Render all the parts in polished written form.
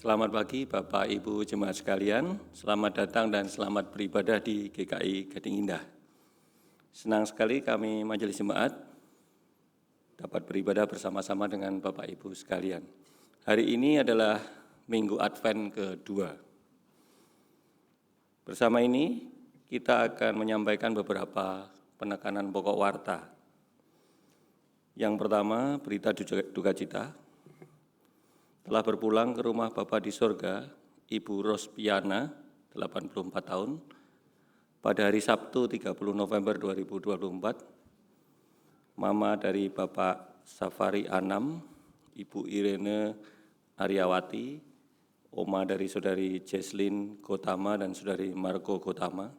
Selamat pagi Bapak Ibu Jemaat sekalian, selamat datang dan selamat beribadah di GKI Gading Indah. Senang sekali kami Majelis Jemaat dapat beribadah bersama-sama dengan Bapak Ibu sekalian. Hari ini adalah Minggu Advent kedua. Bersama ini kita akan menyampaikan beberapa penekanan pokok warta. Yang pertama, berita duka cita. Telah berpulang ke rumah Bapa di sorga, Ibu Rospiana, 84 tahun, pada hari Sabtu 30 November 2024, Mama dari Bapak Safari Anam, Ibu Irene Aryawati, Oma dari Saudari Jesslyn Gotama dan Saudari Marco Gotama.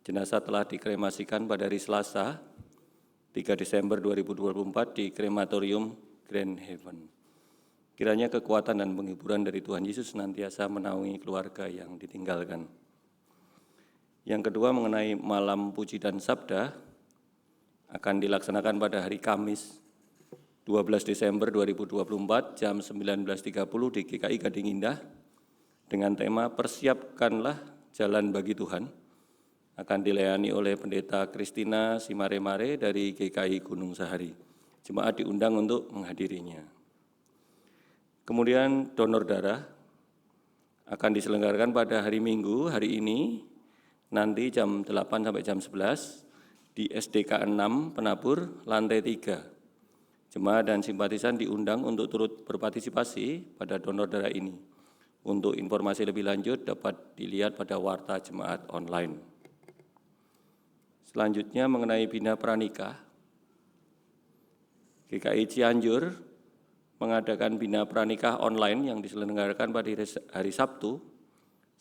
Jenazah telah dikremasikan pada hari Selasa, 3 Desember 2024 di Krematorium Grand Haven. Kiranya kekuatan dan penghiburan dari Tuhan Yesus senantiasa menaungi keluarga yang ditinggalkan. Yang kedua mengenai malam puji dan sabda akan dilaksanakan pada hari Kamis 12 Desember 2024 jam 19.30 di GKI Gading Indah dengan tema Persiapkanlah Jalan Bagi Tuhan. Akan dilayani oleh Pendeta Kristina Simare-Mare dari GKI Gunung Sahari. Jemaat diundang untuk menghadirinya. Kemudian donor darah akan diselenggarakan pada hari Minggu, hari ini, nanti jam 8 sampai jam 11 di SDK 6 Penabur, lantai 3. Jemaat dan simpatisan diundang untuk turut berpartisipasi pada donor darah ini. Untuk informasi lebih lanjut dapat dilihat pada warta jemaat online. Selanjutnya mengenai Bina Pranikah, GKI Cianjur mengadakan Bina Pranikah online yang diselenggarakan pada hari Sabtu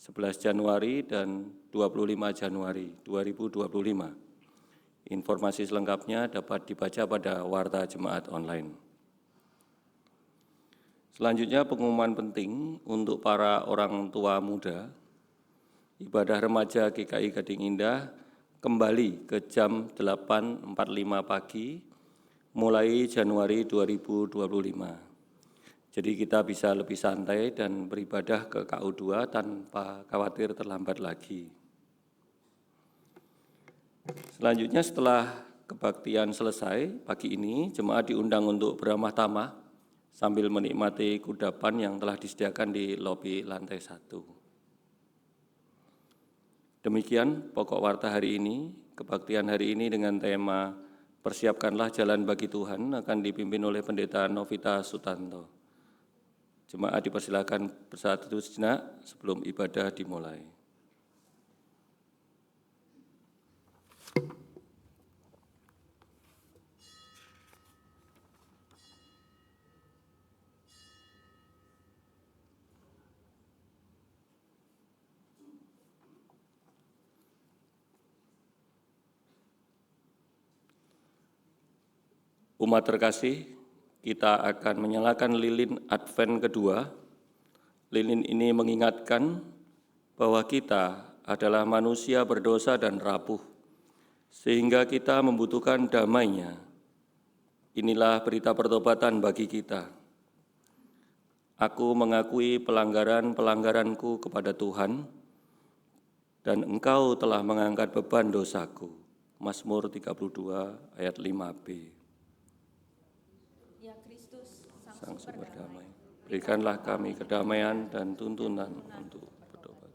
11 Januari dan 25 Januari 2025. Informasi selengkapnya dapat dibaca pada warta jemaat online. Selanjutnya pengumuman penting untuk para orang tua muda. Ibadah remaja GKI Gading Indah kembali ke jam 8.45 pagi mulai Januari 2025. Jadi kita bisa lebih santai dan beribadah ke KU2 tanpa khawatir terlambat lagi. Selanjutnya setelah kebaktian selesai pagi ini, jemaat diundang untuk beramah tamah sambil menikmati kudapan yang telah disediakan di lobi lantai 1. Demikian pokok warta hari ini. Kebaktian hari ini dengan tema Persiapkanlah Jalan Bagi Tuhan akan dipimpin oleh Pendeta Novita Sutanto. Jemaat dipersilakan bersatu sejenak sebelum ibadah dimulai. Umat terkasih, kita akan menyalakan lilin Advent kedua. Lilin ini mengingatkan bahwa kita adalah manusia berdosa dan rapuh, sehingga kita membutuhkan damai-Nya. Inilah berita pertobatan bagi kita. Aku mengakui pelanggaran-pelanggaranku kepada Tuhan, dan Engkau telah mengangkat beban dosaku. Mazmur 32 ayat 5b. Sang sumber damai, berikanlah kami kedamaian dan tuntunan untuk bertobat.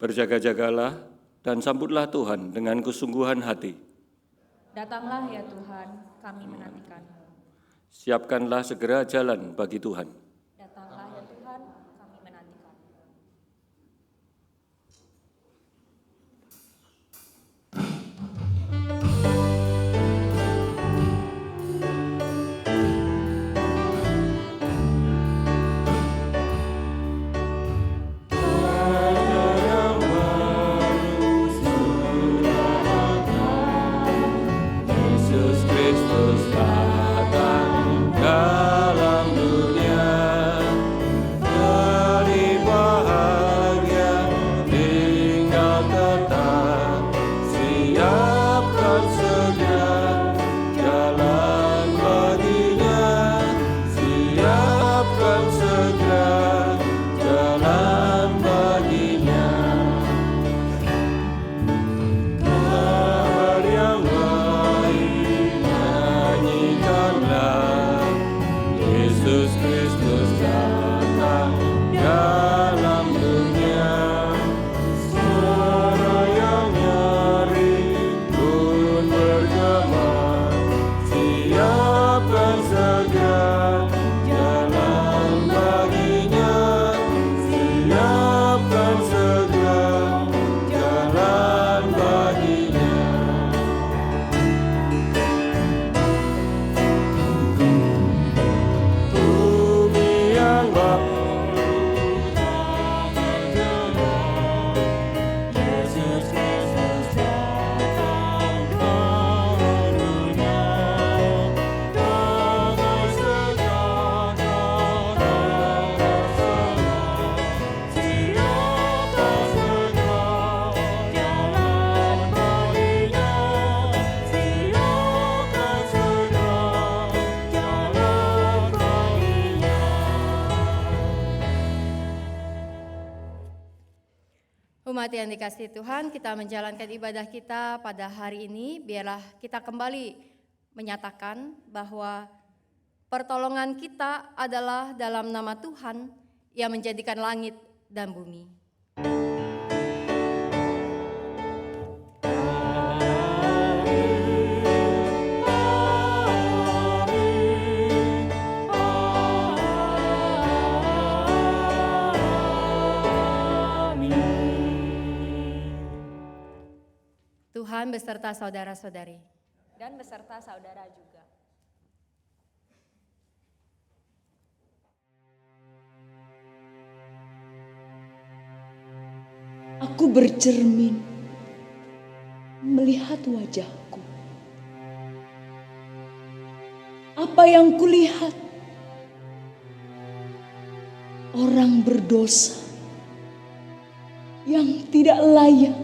Berjaga-jagalah dan sambutlah Tuhan dengan kesungguhan hati. Datanglah ya Tuhan, kami menantikan. Siapkanlah segera jalan bagi Tuhan. Datanglah ya Tuhan, kami menantikan. Yesus Kristus datang dalam dunia, beri bahagia tinggal tetap, siapkan segera jalan baginya, siapkan segera jalan baginya. Kabar yang baik nyanyikanlah, Yesus Kristus datang dalam dunia. Suara yang nyaring pun bergema, siapkan segera jalan baginya, siapkan segera jalan baginya. Bumi yang Yesus Kristus datang dalam dunia, damai sejahtera tersebar, siapkan segera jalan baginya, siapkan segera jalan baginya. Umat yang dikasihi Tuhan, kita menjalankan ibadah kita pada hari ini. Biarlah kita kembali menyatakan bahwa pertolongan kita adalah dalam nama Tuhan yang menjadikan langit dan bumi. Tuhan beserta saudara-saudari. Dan beserta saudara juga. Aku bercermin, melihat wajahku. Apa yang kulihat? Orang berdosa yang tidak layak,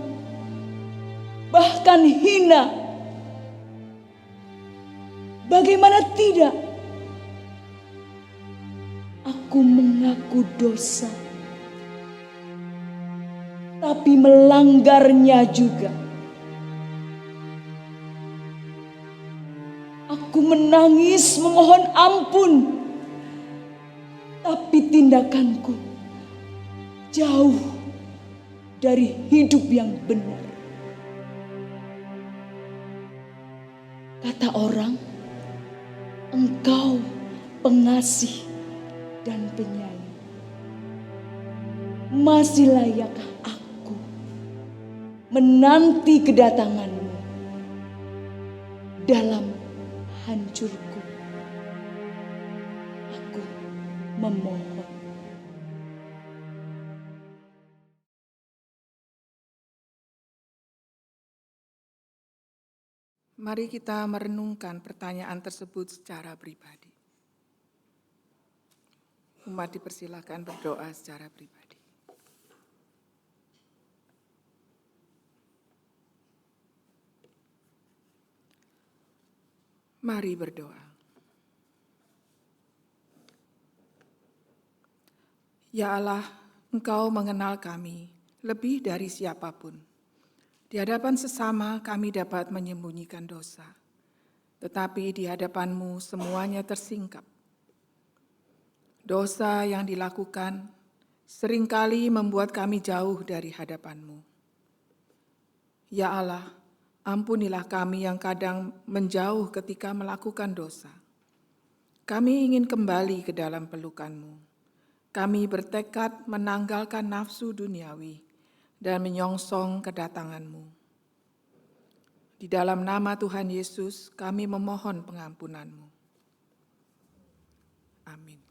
bahkan hina. Bagaimana tidak? Aku mengaku dosa, tapi melanggarnya juga. Aku menangis memohon ampun, tapi tindakanku jauh dari hidup yang benar. Kata orang, Engkau pengasih dan penyayang. Masih layakkah aku menanti kedatangan-Mu dalam hancurku? Aku memohon. Mari kita merenungkan pertanyaan tersebut secara pribadi. Umat dipersilakan berdoa secara pribadi. Mari berdoa. Ya Allah, Engkau mengenal kami lebih dari siapapun. Di hadapan sesama kami dapat menyembunyikan dosa, tetapi di hadapan-Mu semuanya tersingkap. Dosa yang dilakukan seringkali membuat kami jauh dari hadapan-Mu. Ya Allah, ampunilah kami yang kadang menjauh ketika melakukan dosa. Kami ingin kembali ke dalam pelukan-Mu. Kami bertekad menanggalkan nafsu duniawi dan menyongsong kedatangan-Mu. Di dalam nama Tuhan Yesus, kami memohon pengampunan-Mu. Amin.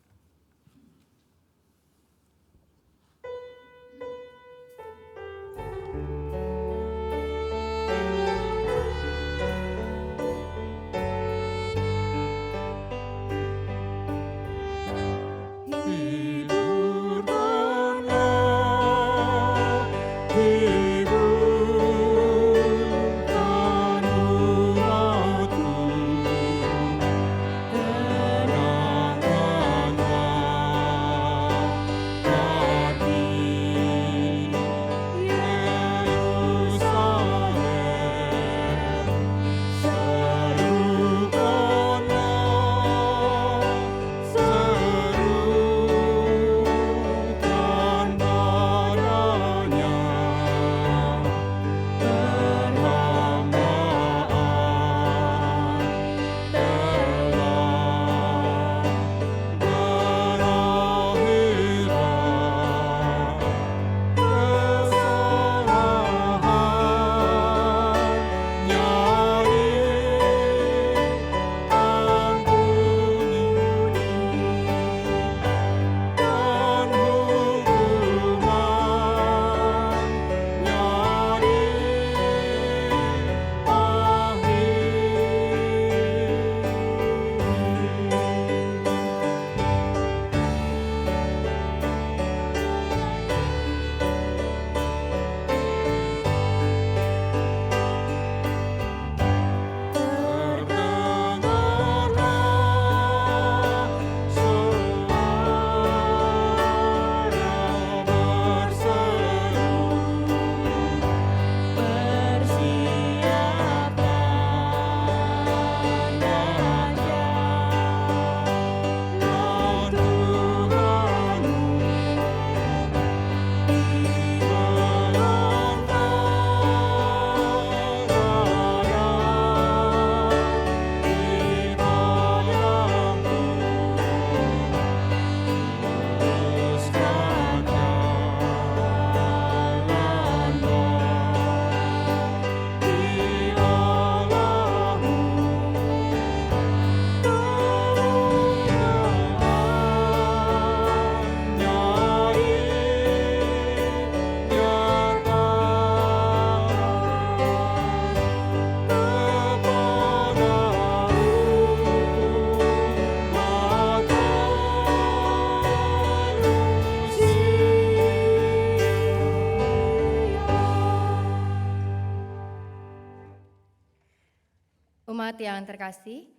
Umat yang terkasih,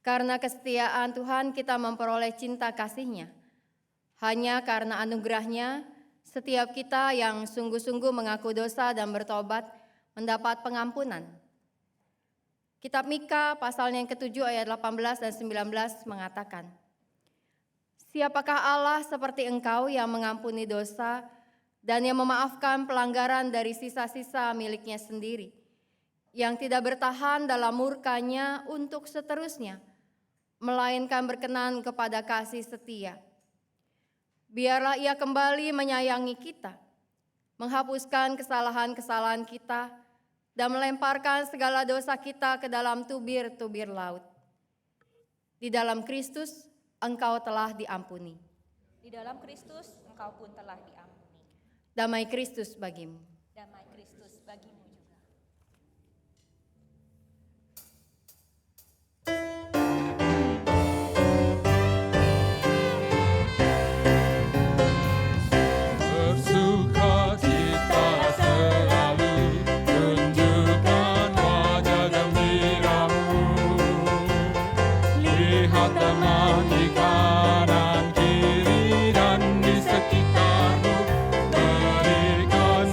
karena kesetiaan Tuhan kita memperoleh cinta kasih-Nya. Hanya karena anugerah-Nya, setiap kita yang sungguh-sungguh mengaku dosa dan bertobat mendapat pengampunan. Kitab Mika pasalnya yang ke-7 ayat 18 dan 19 mengatakan, "Siapakah Allah seperti Engkau yang mengampuni dosa dan yang memaafkan pelanggaran dari sisa-sisa miliknya sendiri, yang tidak bertahan dalam murka-Nya untuk seterusnya, melainkan berkenan kepada kasih setia. Biarlah Ia kembali menyayangi kita, menghapuskan kesalahan-kesalahan kita, dan melemparkan segala dosa kita ke dalam tubir-tubir laut. Di dalam Kristus, engkau telah diampuni. Di dalam Kristus engkau pun telah diampuni. Damai Kristus bagimu." Damai Kristus bagimu juga. Bersukacita selalu, tunjukkan wajah gembiramu. Lihat teman di kanan kiri dan di sekitarmu, berikan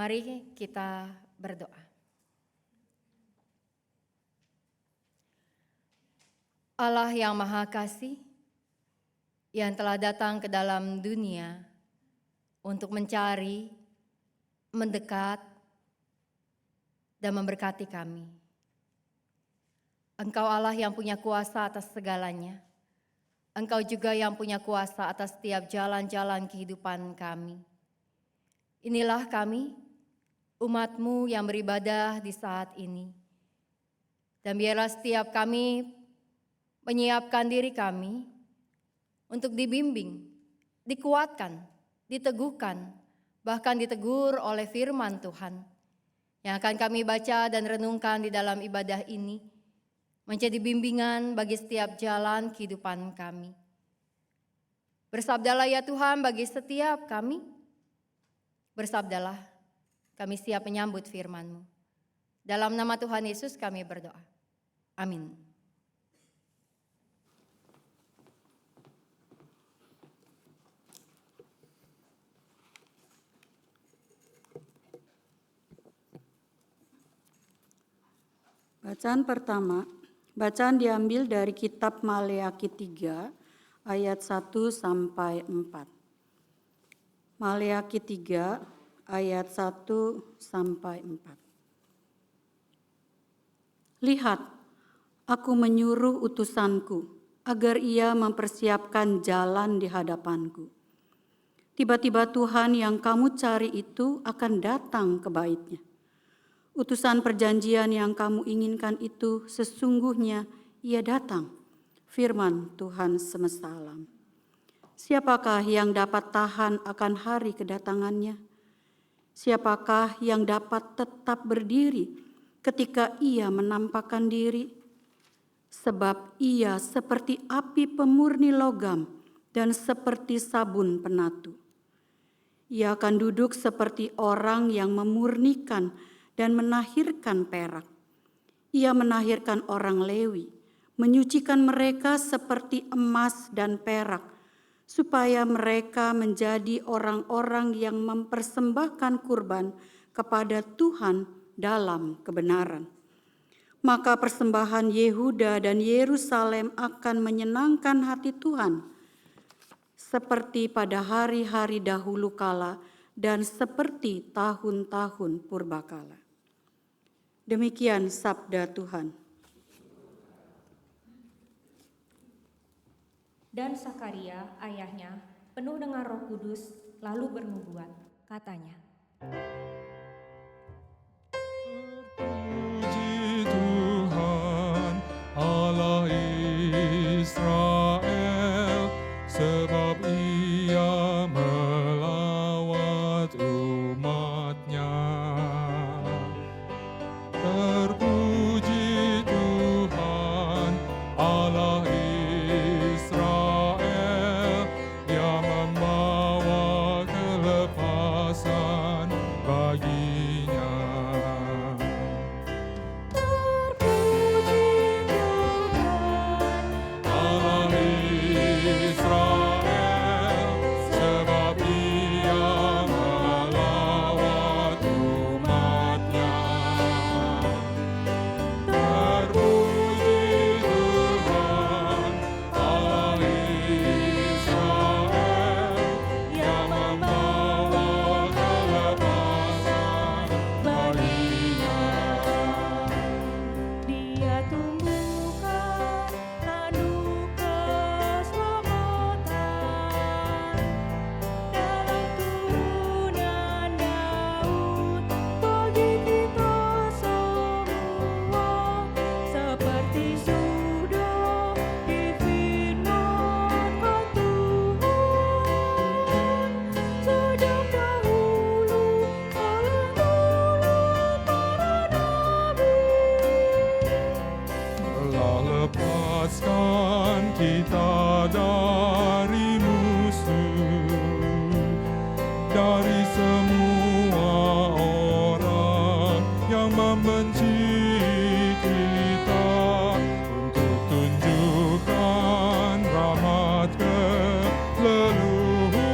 Mari kita berdoa. Allah yang Maha Kasih, yang telah datang ke dalam dunia untuk mencari, mendekat, dan memberkati kami. Engkau Allah yang punya kuasa atas segalanya. Engkau juga yang punya kuasa atas setiap jalan-jalan kehidupan kami. Inilah kami, umat-Mu yang beribadah di saat ini. Dan biarlah setiap kami menyiapkan diri kami untuk dibimbing, dikuatkan, diteguhkan, bahkan ditegur oleh firman Tuhan yang akan kami baca dan renungkan di dalam ibadah ini, menjadi bimbingan bagi setiap jalan kehidupan kami. Bersabdalah ya Tuhan bagi setiap kami, bersabdalah, kami siap menyambut firman-Mu. Dalam nama Tuhan Yesus kami berdoa. Amin. Bacaan pertama, bacaan diambil dari kitab Maleakhi 3 ayat 1 sampai 4. Maleakhi 3 ayat 1 sampai 4. Lihat, aku menyuruh utusanku agar ia mempersiapkan jalan di hadapanku. Tiba-tiba Tuhan yang kamu cari itu akan datang ke bait-Nya. Utusan perjanjian yang kamu inginkan itu sesungguhnya ia datang, firman Tuhan semesta alam. Siapakah yang dapat tahan akan hari kedatangannya? Siapakah yang dapat tetap berdiri ketika ia menampakkan diri? Sebab ia seperti api pemurni logam dan seperti sabun penatu. Ia akan duduk seperti orang yang memurnikan dan menahirkan perak. Ia menahirkan orang Lewi, menyucikan mereka seperti emas dan perak, supaya mereka menjadi orang-orang yang mempersembahkan kurban kepada Tuhan dalam kebenaran. Maka persembahan Yehuda dan Yerusalem akan menyenangkan hati Tuhan, seperti pada hari-hari dahulu kala dan seperti tahun-tahun purbakala. Demikian sabda Tuhan. Dan Sakaria, ayahnya, penuh dengan Roh Kudus, lalu bernubuat. Katanya, Puji Tuhan Allah Israel, sebab Ia melawat umat-Nya. Terpuji Tuhan Allah Israel, yang membawa kelepasan baginya. Terpuji Tuhan Allah Israel, sebab Ia melawat umat-Nya. Terpuji Tuhan Allah Israel, yang membawa kelepasan baginya. Dia tumbuhkan tanduk keselamatan dalam turunan Daud bagi kita semua, seperti sudah difirmankan Tuhan sejak dahulu oleh mulut para nabi. Telah lepaskan kita dari musuh, dari semua orang yang membenci kita, untuk tunjukkan rahmat ke leluhur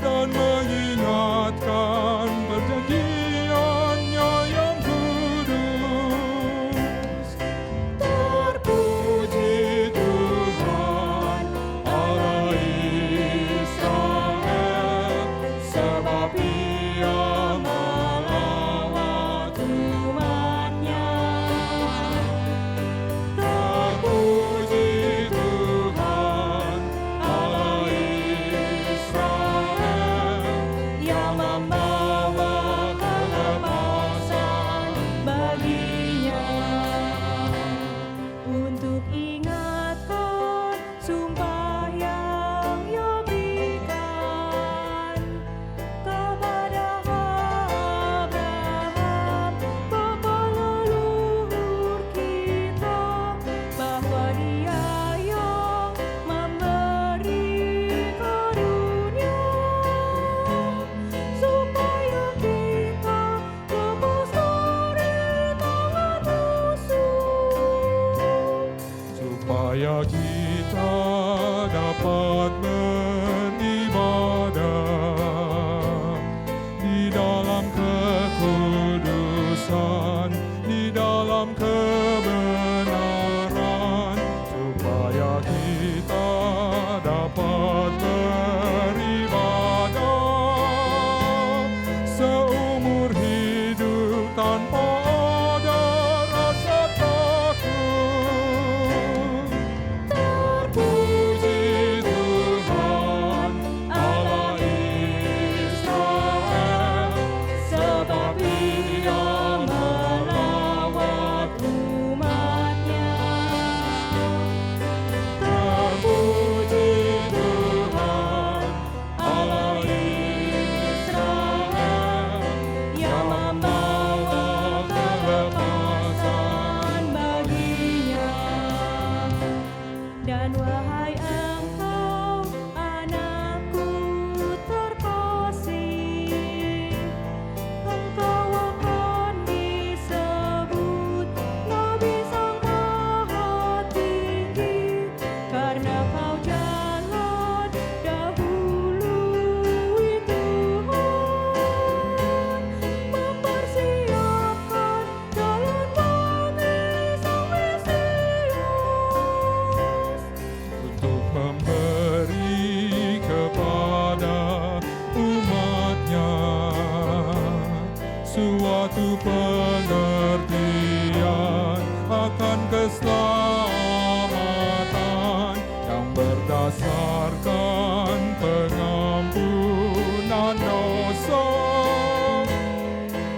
dan mengingatkan suatu pengertian akan keselamatan yang berdasarkan pengampunan dosa,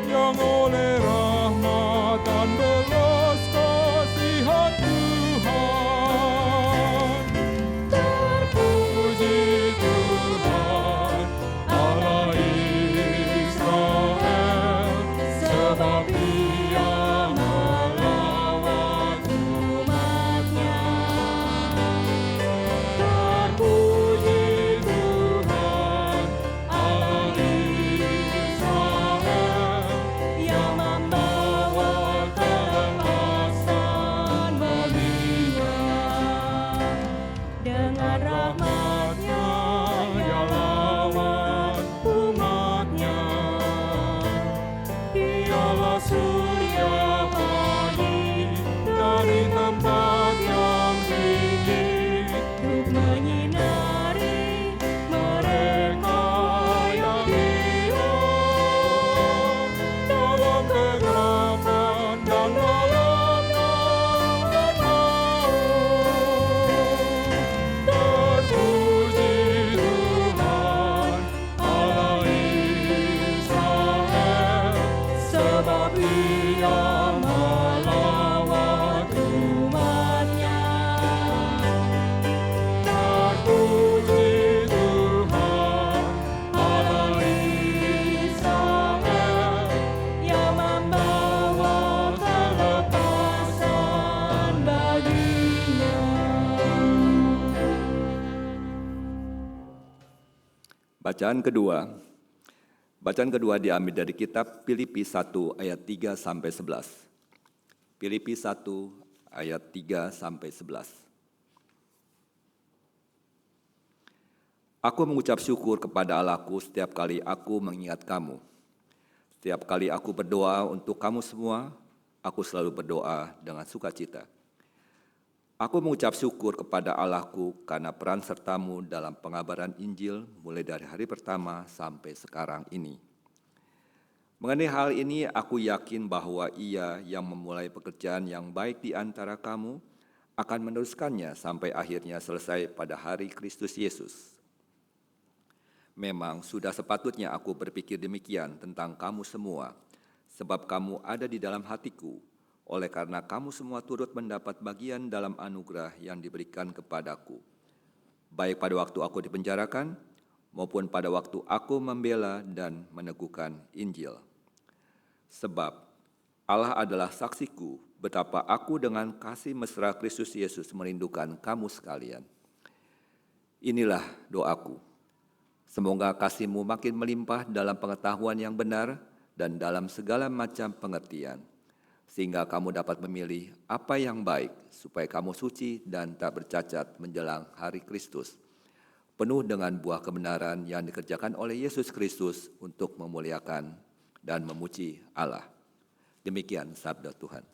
yang oleh rahmat dan belas kasihan Tuhan. Terpuji Tuhan Allah Israel, sebab Dia melawat umat-Nya. Terpuji Tuhan Allah Israel, yang membawa kelepasan baginya. Dengan rahmat-Nya Ia lawat umat-Nya. Dialah surya pagi dari tempat yang tinggi, untuk menyinari mereka yang hilang dalam kegelapan dan dalam naungan maut. Terpuji Tuhan Allah Israel, sebab Dia melawat umat-Nya. Terpuji Tuhan Allah Israel, yang membawa kelepasan baginya. Bacaan kedua diambil dari kitab Filipi 1 ayat 3 sampai 11. Filipi 1 ayat 3 sampai 11. Aku mengucap syukur kepada Allahku setiap kali aku mengingat kamu. Setiap kali aku berdoa untuk kamu semua, aku selalu berdoa dengan sukacita. Aku mengucap syukur kepada Allahku karena peran sertamu dalam pengabaran Injil mulai dari hari pertama sampai sekarang ini. Mengenai hal ini, aku yakin bahwa Ia yang memulai pekerjaan yang baik di antara kamu akan meneruskannya sampai akhirnya selesai pada hari Kristus Yesus. Memang sudah sepatutnya aku berpikir demikian tentang kamu semua, sebab kamu ada di dalam hatiku, oleh karena kamu semua turut mendapat bagian dalam anugerah yang diberikan kepadaku, baik pada waktu aku dipenjarakan, maupun pada waktu aku membela dan meneguhkan Injil. Sebab Allah adalah saksiku betapa aku dengan kasih mesra Kristus Yesus merindukan kamu sekalian. Inilah doaku. Semoga kasih-Mu makin melimpah dalam pengetahuan yang benar dan dalam segala macam pengertian, sehingga kamu dapat memilih apa yang baik, supaya kamu suci dan tak bercacat menjelang hari Kristus, penuh dengan buah kebenaran yang dikerjakan oleh Yesus Kristus untuk memuliakan dan memuji Allah. Demikian sabda Tuhan.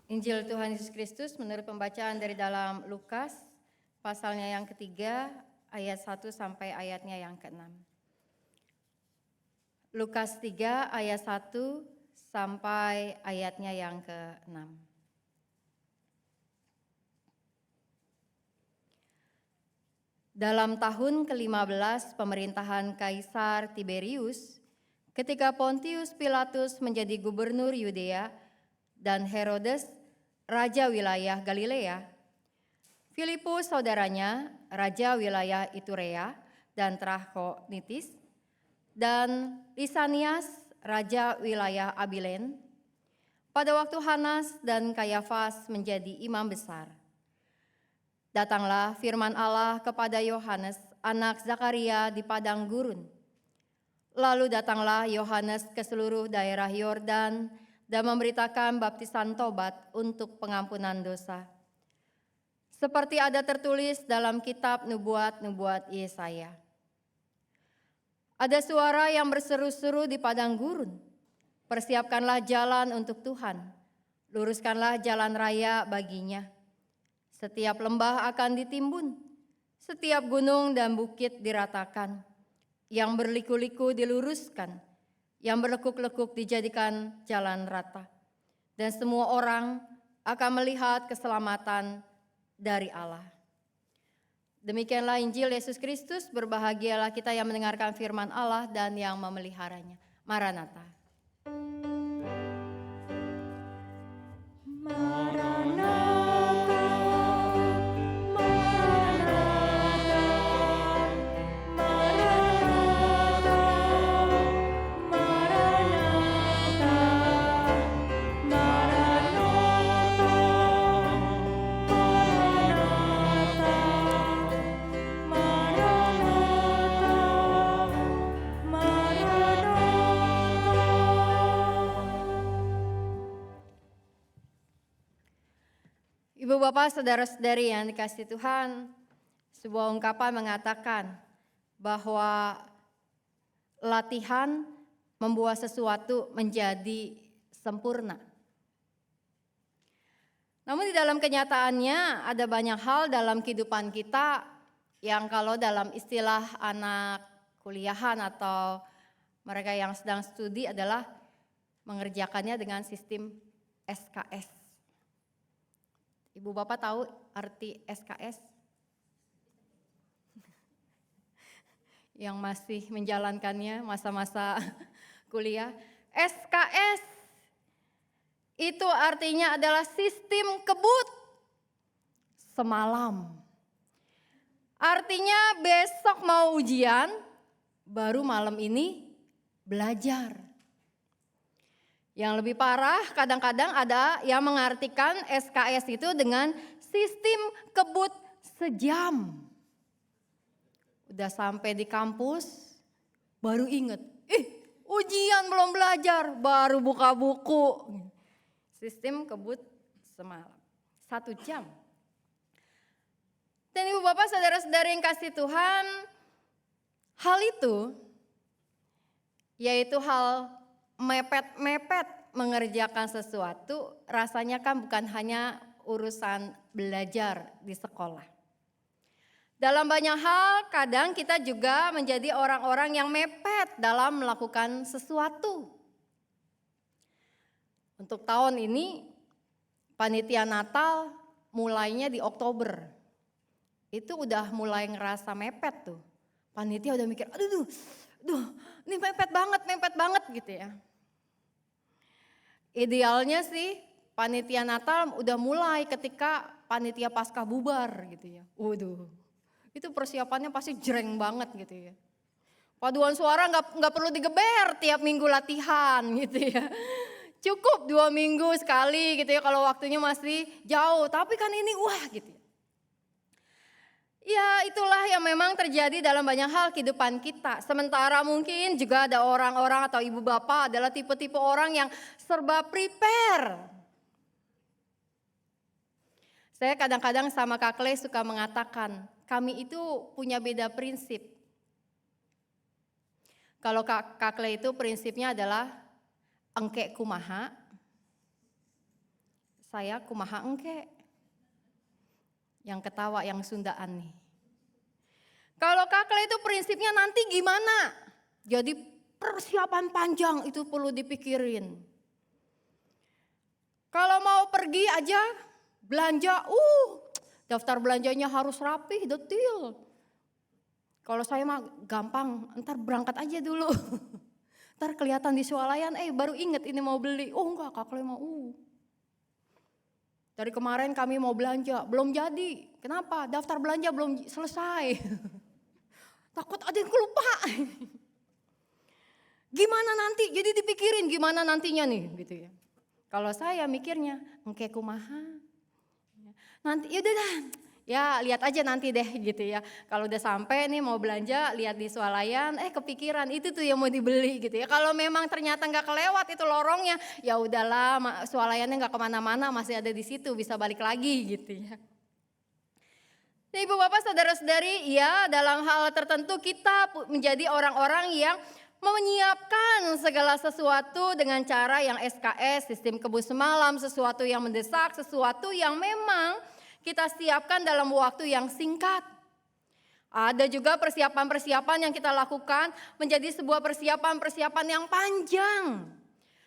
Injil Tuhan Yesus Kristus menurut pembacaan dari dalam Lukas, pasalnya yang ketiga, ayat 1 sampai ayatnya yang ke-6. Lukas 3 ayat 1 sampai ayatnya yang ke-6. Dalam tahun ke-15 pemerintahan Kaisar Tiberius, ketika Pontius Pilatus menjadi gubernur Yudea dan Herodes raja wilayah Galilea, Filipus saudaranya raja wilayah Iturea dan Trachonitis, dan Lisanias raja wilayah Abilen, pada waktu Hanas dan Kayafas menjadi imam besar. Datanglah firman Allah kepada Yohanes, anak Zakaria di padang gurun. Lalu datanglah Yohanes ke seluruh daerah Yordan dan memberitakan baptisan tobat untuk pengampunan dosa. Seperti ada tertulis dalam kitab nubuat-nubuat Yesaya. Ada suara yang berseru-seru di padang gurun, persiapkanlah jalan untuk Tuhan, luruskanlah jalan raya baginya. Setiap lembah akan ditimbun, setiap gunung dan bukit diratakan. yang berliku-liku diluruskan, yang berlekuk-lekuk dijadikan jalan rata. Dan semua orang akan melihat keselamatan dari Allah. Demikianlah Injil Yesus Kristus, berbahagialah kita yang mendengarkan firman Allah dan yang memeliharanya. Maranatha. Ibu bapak saudara-saudari yang dikasihi Tuhan, sebuah ungkapan mengatakan bahwa latihan membuat sesuatu menjadi sempurna. Namun di dalam kenyataannya ada banyak hal dalam kehidupan kita yang kalau dalam istilah anak kuliahan atau mereka yang sedang studi adalah mengerjakannya dengan sistem SKS. Ibu bapak tahu arti SKS? Yang masih menjalankannya masa-masa kuliah. SKS itu artinya adalah sistem kebut semalam. Artinya besok mau ujian, baru malam ini belajar. Yang lebih parah, kadang-kadang ada yang mengartikan SKS itu dengan sistem kebut sejam. Udah sampai di kampus, baru inget, ujian belum belajar, baru buka buku. Sistem kebut semalam, 1 jam. Dan ibu bapak saudara-saudari yang kasih Tuhan, hal itu yaitu hal mepet-mepet mengerjakan sesuatu, rasanya kan bukan hanya urusan belajar di sekolah. Dalam banyak hal kadang kita juga menjadi orang-orang yang mepet dalam melakukan sesuatu. Untuk tahun ini panitia Natal mulainya di Oktober. Itu udah mulai ngerasa mepet tuh. Panitia udah mikir, aduh, ini mepet banget gitu ya. Idealnya sih panitia Natal udah mulai ketika panitia Paskah bubar gitu ya. Waduh, itu persiapannya pasti jreng banget gitu ya. Paduan suara nggak perlu digeber tiap minggu latihan gitu ya. Cukup 2 minggu sekali gitu ya kalau waktunya masih jauh. Tapi kan ini wah gitu ya. Ya itulah yang memang terjadi dalam banyak hal kehidupan kita. Sementara mungkin juga ada orang-orang atau ibu bapak adalah tipe-tipe orang yang serba prepare. Saya kadang-kadang sama Kak Kle suka mengatakan, kami itu punya beda prinsip. Kalau Kak Kle itu prinsipnya adalah engke kumaha, saya kumaha engke. Yang ketawa, yang Sundaan nih. Kalau Kak Kle itu prinsipnya nanti gimana? Jadi persiapan panjang itu perlu dipikirin. Kalau mau pergi aja belanja, daftar belanjanya harus rapi, detail. Kalau saya mah gampang, ntar berangkat aja dulu. Ntar kelihatan di swalayan, baru inget ini mau beli. Oh enggak, Kak Kle mau. Dari kemarin kami mau belanja, belum jadi. Kenapa? Daftar belanja belum selesai. Takut ada yang lupa. Gimana nanti? Jadi dipikirin gimana nantinya nih gitu ya. Kalau saya mikirnya, engke kumaha. Nanti yaudah dah. Ya lihat aja nanti deh gitu ya. Kalau udah sampai nih mau belanja, lihat di swalayan, kepikiran itu tuh yang mau dibeli gitu ya. Kalau memang ternyata nggak kelewat itu lorongnya, ya udahlah swalayannya nggak kemana-mana, masih ada di situ, bisa balik lagi gitu ya. Nah, ibu bapak saudara-saudari, ya dalam hal tertentu kita menjadi orang-orang yang menyiapkan segala sesuatu dengan cara yang SKS, sistem kebut semalam, sesuatu yang mendesak, sesuatu yang memang kita siapkan dalam waktu yang singkat. Ada juga persiapan-persiapan yang kita lakukan menjadi sebuah persiapan-persiapan yang panjang.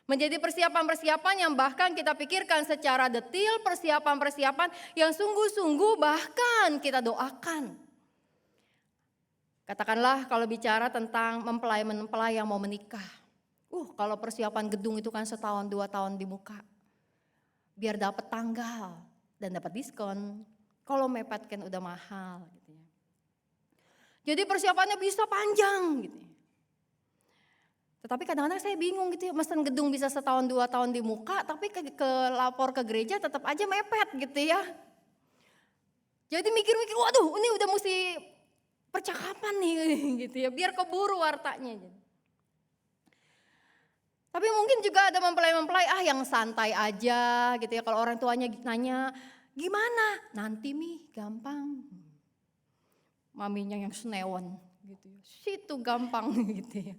Menjadi persiapan-persiapan yang bahkan kita pikirkan secara detail, persiapan-persiapan yang sungguh-sungguh bahkan kita doakan. Katakanlah kalau bicara tentang mempelai-mempelai yang mau menikah. Kalau persiapan gedung itu kan setahun 2 tahun di muka. Biar dapat tanggal dan dapat diskon. Kalau mepet kan udah mahal gitu ya. Jadi persiapannya bisa panjang gitu ya. Tetapi kadang-kadang saya bingung gitu ya, mesen gedung bisa setahun 2 tahun di muka, tapi ke lapor ke gereja tetap aja mepet gitu ya. Jadi mikir-mikir, waduh ini udah mesti percakapan nih gitu ya, biar keburu wartanya. Tapi mungkin juga ada mempelai-mempelai yang santai aja gitu ya, kalau orang tuanya nanya, gimana? Nanti gampang. Maminya yang senewan gitu ya, situ gampang gitu ya.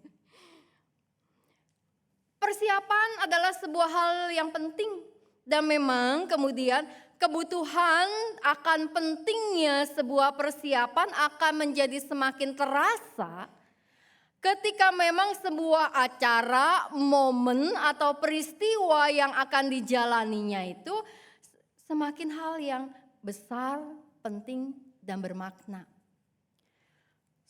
Persiapan adalah sebuah hal yang penting dan memang kemudian kebutuhan akan pentingnya sebuah persiapan akan menjadi semakin terasa ketika memang sebuah acara, momen atau peristiwa yang akan dijalaninya itu semakin hal yang besar, penting dan bermakna.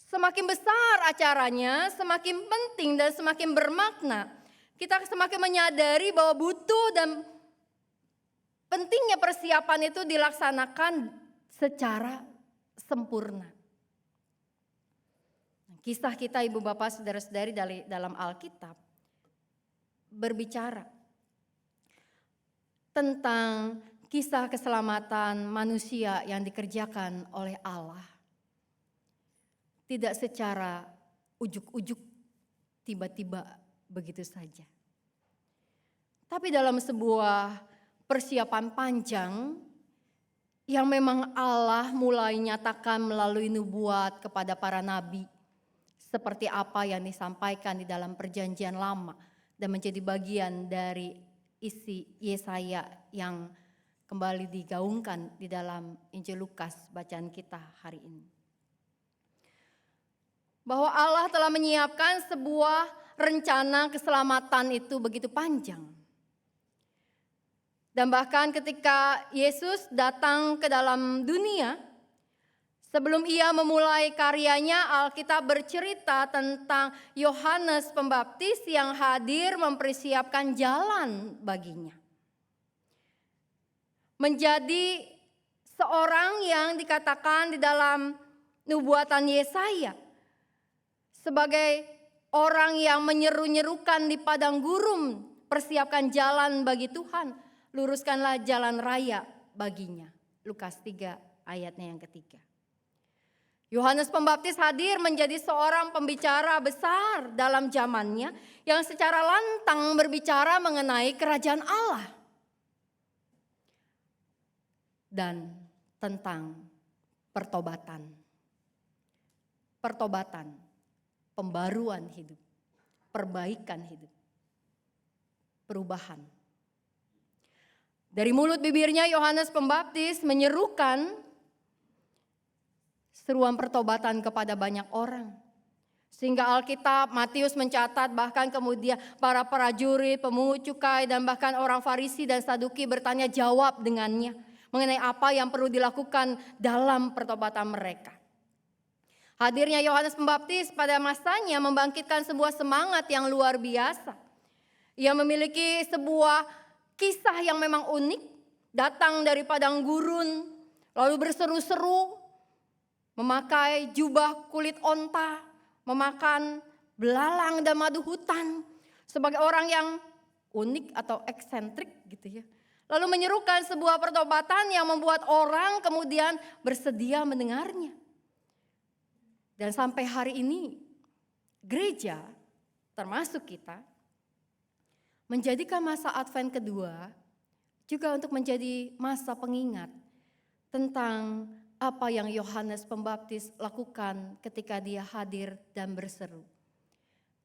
Semakin besar acaranya, semakin penting dan semakin bermakna. Kita semakin menyadari bahwa butuh dan pentingnya persiapan itu dilaksanakan secara sempurna. Kisah kita ibu bapak saudara-saudari dalam Alkitab berbicara tentang kisah keselamatan manusia yang dikerjakan oleh Allah. Tidak secara ujuk-ujuk tiba-tiba begitu saja. Tapi dalam sebuah persiapan panjang yang memang Allah mulai nyatakan melalui nubuat kepada para nabi. Seperti apa yang disampaikan di dalam perjanjian lama dan menjadi bagian dari isi Yesaya yang kembali digaungkan di dalam Injil Lukas bacaan kita hari ini. Bahwa Allah telah menyiapkan sebuah rencana keselamatan itu begitu panjang. Dan bahkan ketika Yesus datang ke dalam dunia, sebelum ia memulai karyanya, Alkitab bercerita tentang Yohanes Pembaptis yang hadir mempersiapkan jalan baginya. Menjadi seorang yang dikatakan di dalam nubuatan Yesaya sebagai orang yang menyeru-nyerukan di padang gurun, persiapkan jalan bagi Tuhan, luruskanlah jalan raya baginya. Lukas 3 ayatnya yang ketiga. Yohanes Pembaptis hadir menjadi seorang pembicara besar dalam zamannya yang secara lantang berbicara mengenai kerajaan Allah dan tentang pertobatan. Pertobatan, pembaruan hidup, perbaikan hidup, perubahan. Dari mulut bibirnya Yohanes Pembaptis menyerukan seruan pertobatan kepada banyak orang. Sehingga Alkitab Matius mencatat bahkan kemudian para prajurit, pemungut cukai dan bahkan orang Farisi dan Saduki bertanya jawab dengannya mengenai apa yang perlu dilakukan dalam pertobatan mereka. Hadirnya Yohanes Pembaptis pada masanya membangkitkan sebuah semangat yang luar biasa. Ia memiliki sebuah kisah yang memang unik, datang dari padang gurun, lalu berseru-seru, memakai jubah kulit onta, memakan belalang dan madu hutan, sebagai orang yang unik atau eksentrik gitu ya. Lalu menyerukan sebuah pertobatan yang membuat orang kemudian bersedia mendengarnya. Dan sampai hari ini gereja termasuk kita menjadikan masa Advent kedua juga untuk menjadi masa pengingat tentang apa yang Yohanes Pembaptis lakukan ketika dia hadir dan berseru,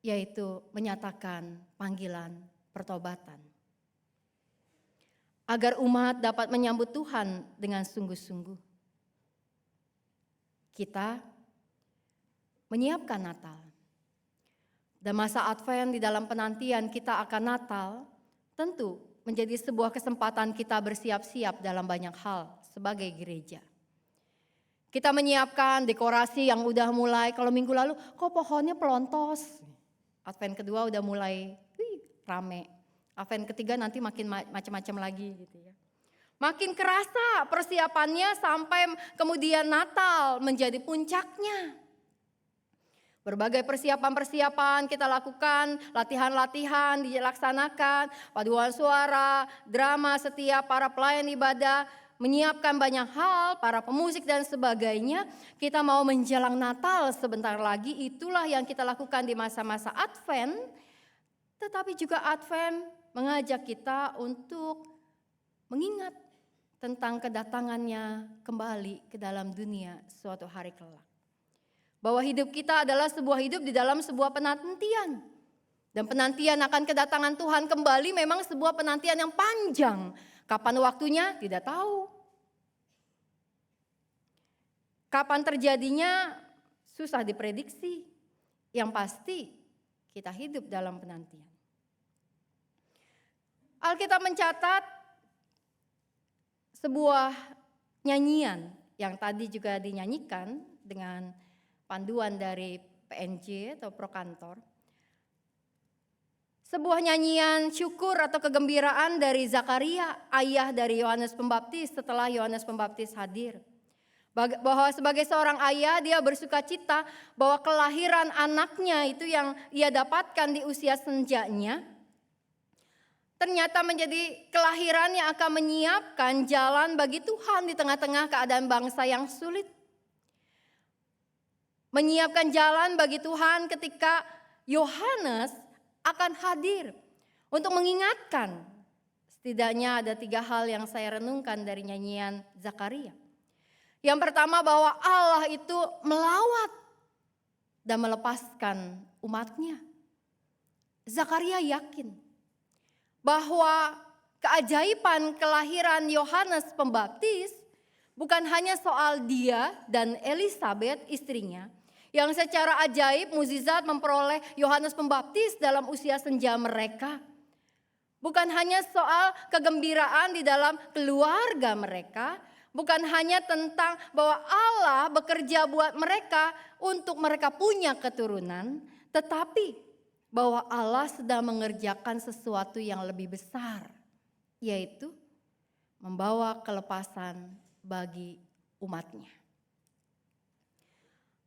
yaitu menyatakan panggilan pertobatan. Agar umat dapat menyambut Tuhan dengan sungguh-sungguh. Kita menyiapkan Natal. Dan masa Advent di dalam penantian kita akan Natal tentu menjadi sebuah kesempatan kita bersiap-siap dalam banyak hal sebagai gereja. Kita menyiapkan dekorasi yang udah mulai, kalau minggu lalu kok pohonnya pelontos. Advent kedua udah mulai rame. Advent ketiga nanti makin macam-macam lagi gitu ya. Makin kerasa persiapannya sampai kemudian Natal menjadi puncaknya. Berbagai persiapan-persiapan kita lakukan, latihan-latihan dilaksanakan, paduan suara, drama setiap para pelayan ibadah, menyiapkan banyak hal, para pemusik dan sebagainya. Kita mau menjelang Natal sebentar lagi, itulah yang kita lakukan di masa-masa Advent. Tetapi juga Advent mengajak kita untuk mengingat tentang kedatangannya kembali ke dalam dunia suatu hari kelak. Bahwa hidup kita adalah sebuah hidup di dalam sebuah penantian. Dan penantian akan kedatangan Tuhan kembali memang sebuah penantian yang panjang. Kapan waktunya? Tidak tahu. Kapan terjadinya? Susah diprediksi. Yang pasti kita hidup dalam penantian. Alkitab mencatat sebuah nyanyian yang tadi juga dinyanyikan dengan panduan dari PNJ atau Prokantor. Sebuah nyanyian syukur atau kegembiraan dari Zakaria, ayah dari Yohanes Pembaptis setelah Yohanes Pembaptis hadir. Bahwa sebagai seorang ayah dia bersuka cita bahwa kelahiran anaknya itu yang ia dapatkan di usia senjanya, ternyata menjadi kelahiran yang akan menyiapkan jalan bagi Tuhan di tengah-tengah keadaan bangsa yang sulit. Menyiapkan jalan bagi Tuhan ketika Yohanes akan hadir untuk mengingatkan. Setidaknya ada 3 hal yang saya renungkan dari nyanyian Zakaria. Yang pertama bahwa Allah itu melawat dan melepaskan umatnya. Zakaria yakin bahwa keajaiban kelahiran Yohanes Pembaptis bukan hanya soal dia dan Elisabeth istrinya, yang secara ajaib mukjizat memperoleh Yohanes Pembaptis dalam usia senja mereka. Bukan hanya soal kegembiraan di dalam keluarga mereka, bukan hanya tentang bahwa Allah bekerja buat mereka untuk mereka punya keturunan, tetapi bahwa Allah sedang mengerjakan sesuatu yang lebih besar, yaitu membawa kelepasan bagi umatnya.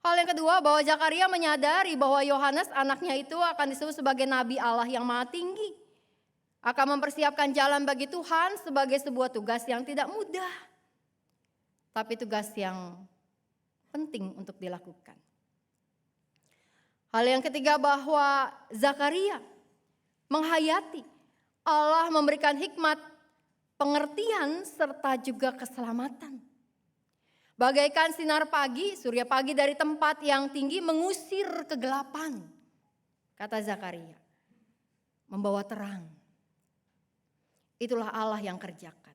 Hal yang kedua, bahwa Zakaria menyadari bahwa Yohanes anaknya itu akan disebut sebagai Nabi Allah yang Maha Tinggi. Akan mempersiapkan jalan bagi Tuhan sebagai sebuah tugas yang tidak mudah. Tapi tugas yang penting untuk dilakukan. Hal yang ketiga, bahwa Zakaria menghayati Allah memberikan hikmat, pengertian serta juga keselamatan. Bagaikan sinar pagi, surya pagi dari tempat yang tinggi mengusir kegelapan, kata Zakaria, membawa terang. Itulah Allah yang kerjakan.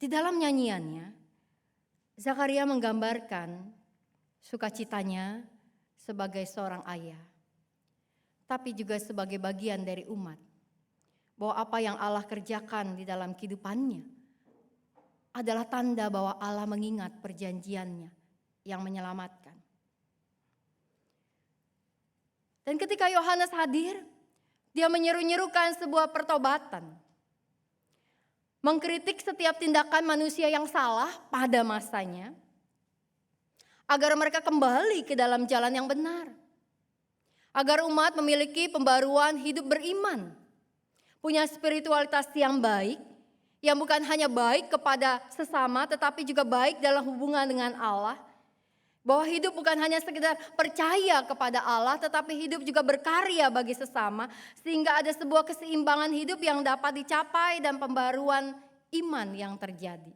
Di dalam nyanyiannya, Zakaria menggambarkan sukacitanya sebagai seorang ayah, tapi juga sebagai bagian dari umat. Bahwa apa yang Allah kerjakan di dalam kehidupannya adalah tanda bahwa Allah mengingat perjanjiannya yang menyelamatkan. Dan ketika Yohanes hadir, dia menyeru-nyerukan sebuah pertobatan. Mengkritik setiap tindakan manusia yang salah pada masanya, agar mereka kembali ke dalam jalan yang benar. Agar umat memiliki pembaruan hidup beriman, punya spiritualitas yang baik, yang bukan hanya baik kepada sesama tetapi juga baik dalam hubungan dengan Allah. Bahwa hidup bukan hanya sekedar percaya kepada Allah tetapi hidup juga berkarya bagi sesama. Sehingga ada sebuah keseimbangan hidup yang dapat dicapai dan pembaruan iman yang terjadi.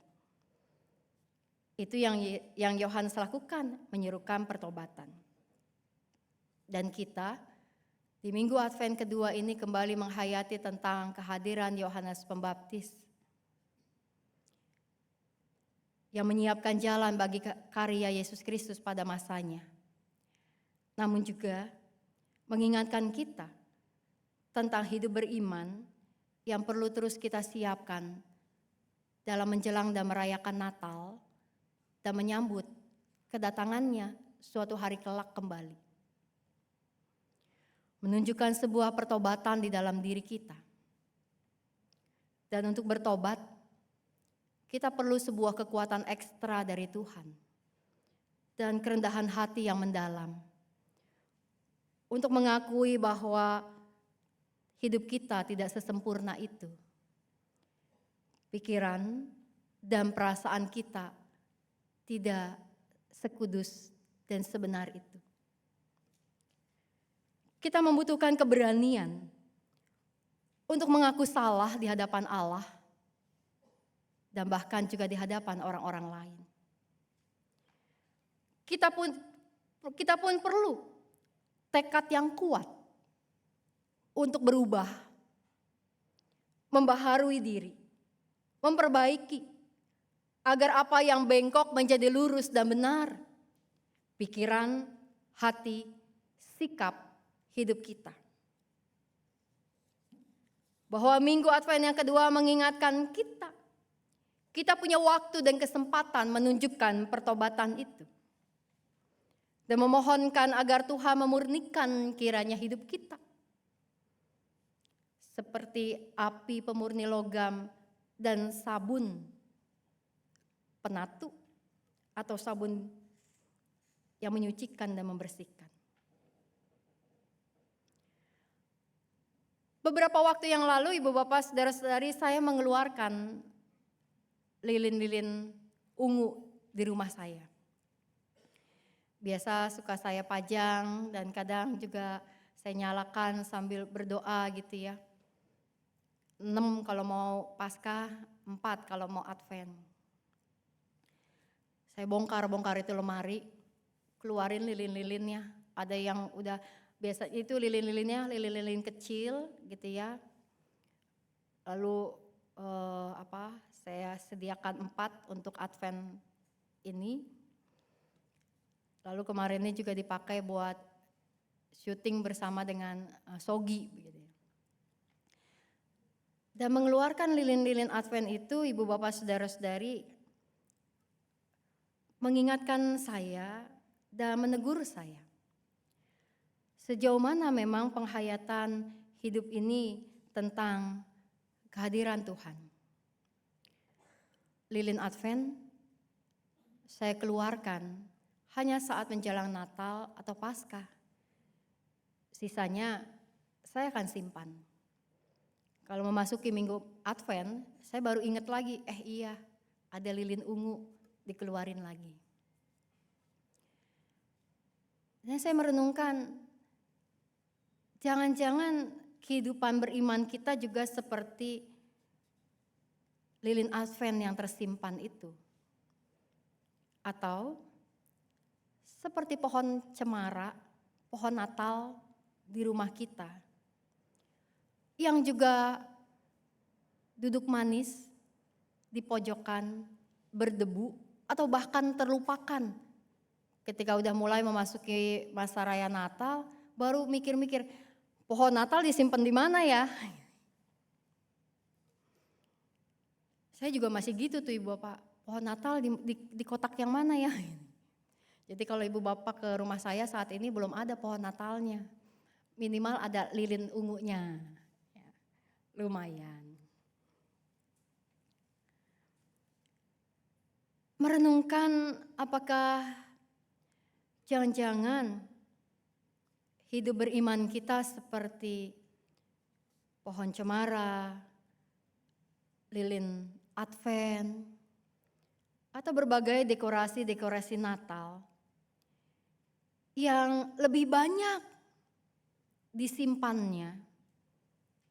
Itu yang Yohanes lakukan, menyerukan pertobatan. Dan kita di Minggu Advent kedua ini kembali menghayati tentang kehadiran Yohanes Pembaptis. yang menyiapkan jalan bagi karya Yesus Kristus pada masanya. Namun juga mengingatkan kita tentang hidup beriman yang perlu terus kita siapkan dalam menjelang dan merayakan Natal dan menyambut kedatangannya suatu hari kelak kembali. Menunjukkan sebuah pertobatan di dalam diri kita. Dan untuk bertobat, kita perlu sebuah kekuatan ekstra dari Tuhan dan kerendahan hati yang mendalam untuk mengakui bahwa hidup kita tidak sesempurna itu. Pikiran dan perasaan kita tidak sekudus dan sebenar itu. Kita membutuhkan keberanian untuk mengaku salah di hadapan Allah dan bahkan juga di hadapan orang-orang lain. Kita pun perlu tekad yang kuat untuk berubah, membaharui diri, memperbaiki agar apa yang bengkok menjadi lurus dan benar. Pikiran, hati, sikap hidup kita. Bahwa Minggu Advent yang kedua mengingatkan kita punya waktu dan kesempatan menunjukkan pertobatan itu. Dan memohonkan agar Tuhan memurnikan kiranya hidup kita. Seperti api pemurni logam dan sabun penatu atau sabun yang menyucikan dan membersihkan. Beberapa waktu yang lalu, Ibu Bapak, Saudara-saudari, saya mengeluarkan lilin-lilin ungu di rumah saya. Biasa suka saya pajang dan kadang juga saya nyalakan sambil berdoa gitu ya. 6 kalau mau Paskah, 4 kalau mau Advent. Saya bongkar itu lemari, keluarin lilin-lilinnya. Ada yang udah biasa itu lilin-lilinnya, lilin-lilin kecil gitu ya. Lalu saya sediakan 4 untuk Advent ini. Lalu kemarin ini juga dipakai buat syuting bersama dengan Sogi. Begitu. Dan mengeluarkan lilin-lilin Advent itu, Ibu Bapak Saudara-saudari, mengingatkan saya dan menegur saya. Sejauh mana memang penghayatan hidup ini tentang kehadiran Tuhan. Lilin Advent saya keluarkan hanya saat menjelang Natal atau Paskah. Sisanya saya akan simpan. Kalau memasuki Minggu Advent, saya baru ingat lagi, iya ada lilin ungu, dikeluarin lagi. Dan saya merenungkan, jangan-jangan kehidupan beriman kita juga seperti lilin Advent yang tersimpan itu. Atau seperti pohon cemara, pohon Natal di rumah kita. Yang juga duduk manis di pojokan, berdebu, atau bahkan terlupakan. Ketika udah mulai memasuki masa raya Natal, baru mikir-mikir, pohon Natal disimpan di mana ya? Saya juga masih gitu tuh Ibu Bapak, pohon Natal di kotak yang mana ya? Jadi kalau Ibu Bapak ke rumah saya saat ini belum ada pohon Natalnya. Minimal ada lilin ungunya. Ya, lumayan. Merenungkan apakah jangan-jangan hidup beriman kita seperti pohon cemara, lilin Advent, atau berbagai dekorasi-dekorasi Natal yang lebih banyak disimpannya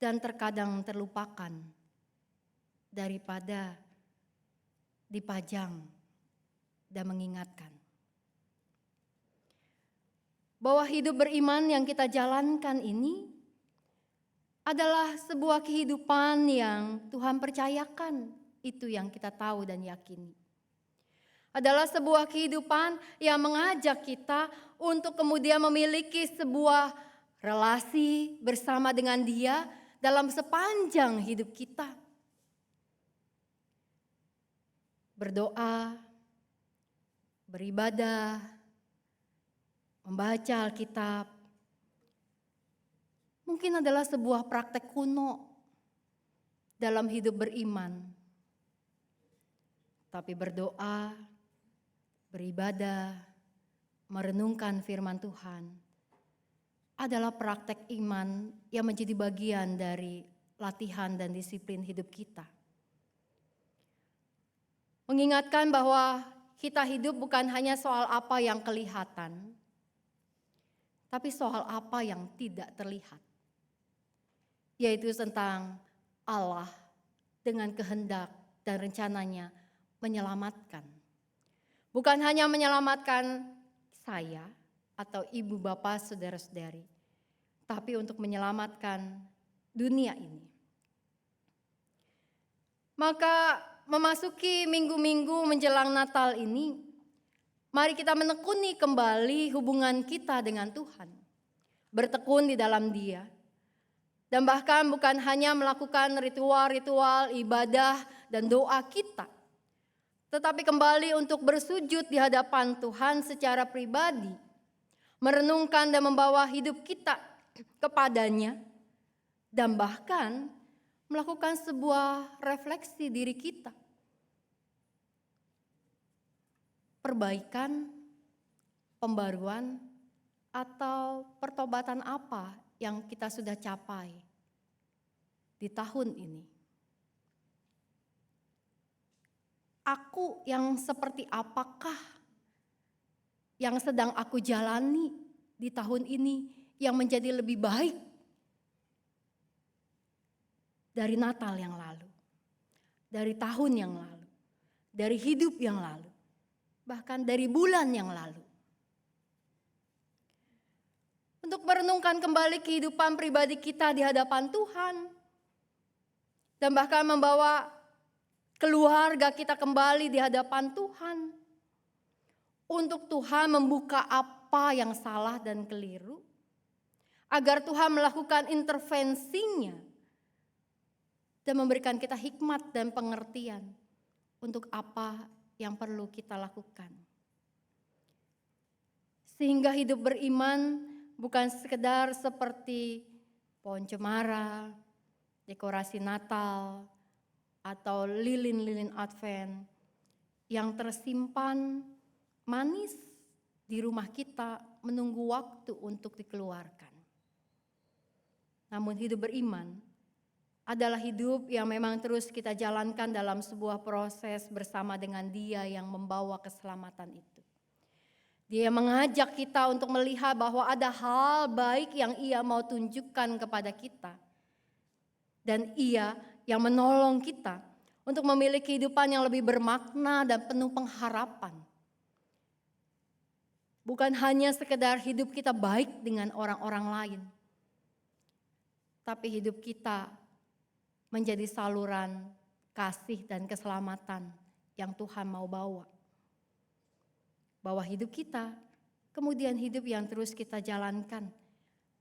dan terkadang terlupakan daripada dipajang dan mengingatkan. Bahwa hidup beriman yang kita jalankan ini adalah sebuah kehidupan yang Tuhan percayakan. Itu yang kita tahu dan yakini. adalah sebuah kehidupan yang mengajak kita untuk kemudian memiliki sebuah relasi bersama dengan Dia dalam sepanjang hidup kita. Berdoa, beribadah, membaca Alkitab, mungkin adalah sebuah praktek kuno dalam hidup beriman. Tapi berdoa, beribadah, merenungkan firman Tuhan adalah praktek iman yang menjadi bagian dari latihan dan disiplin hidup kita. Mengingatkan bahwa kita hidup bukan hanya soal apa yang kelihatan, tapi soal apa yang tidak terlihat. Yaitu tentang Allah dengan kehendak dan rencananya menyelamatkan. Bukan hanya menyelamatkan saya atau ibu bapak saudara-saudari, tapi untuk menyelamatkan dunia ini. Maka memasuki minggu-minggu menjelang Natal ini, mari kita menekuni kembali hubungan kita dengan Tuhan. Bertekun di dalam Dia. Dan bahkan bukan hanya melakukan ritual-ritual ibadah dan doa kita, tetapi kembali untuk bersujud di hadapan Tuhan secara pribadi, merenungkan dan membawa hidup kita kepadanya, dan bahkan melakukan sebuah refleksi diri kita. Perbaikan, pembaruan, atau pertobatan apa yang kita sudah capai di tahun ini. Aku yang seperti apakah yang sedang aku jalani di tahun ini yang menjadi lebih baik dari Natal yang lalu, dari tahun yang lalu, dari hidup yang lalu, bahkan dari bulan yang lalu. Untuk merenungkan kembali kehidupan pribadi kita di hadapan Tuhan, dan bahkan membawa keluarga kita kembali di hadapan Tuhan, untuk Tuhan membuka apa yang salah dan keliru, agar Tuhan melakukan intervensinya dan memberikan kita hikmat dan pengertian untuk apa yang perlu kita lakukan. Sehingga hidup beriman bukan sekedar seperti pohon cemara, dekorasi Natal, atau lilin-lilin Advent yang tersimpan manis di rumah kita menunggu waktu untuk dikeluarkan. Namun hidup beriman adalah hidup yang memang terus kita jalankan dalam sebuah proses bersama dengan Dia yang membawa keselamatan itu. Dia mengajak kita untuk melihat bahwa ada hal baik yang Ia mau tunjukkan kepada kita. Dan Ia yang menolong kita untuk memiliki kehidupan yang lebih bermakna dan penuh pengharapan. Bukan hanya sekedar hidup kita baik dengan orang-orang lain, tapi hidup kita menjadi saluran kasih dan keselamatan yang Tuhan mau bawa. Bahwa hidup kita, kemudian hidup yang terus kita jalankan,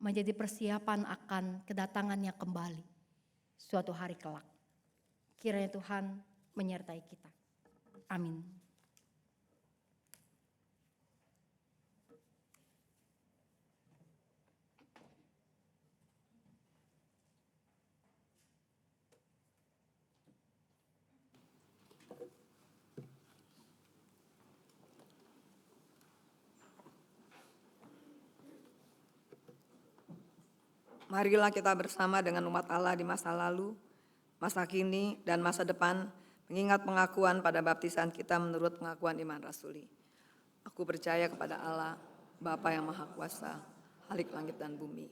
menjadi persiapan akan kedatangannya kembali suatu hari kelak. Kiranya Tuhan menyertai kita. Amin. Marilah kita bersama dengan umat Allah di masa lalu, masa kini, dan masa depan, mengingat pengakuan pada baptisan kita menurut pengakuan iman rasuli. Aku percaya kepada Allah, Bapa yang Maha Kuasa, Khalik langit dan bumi,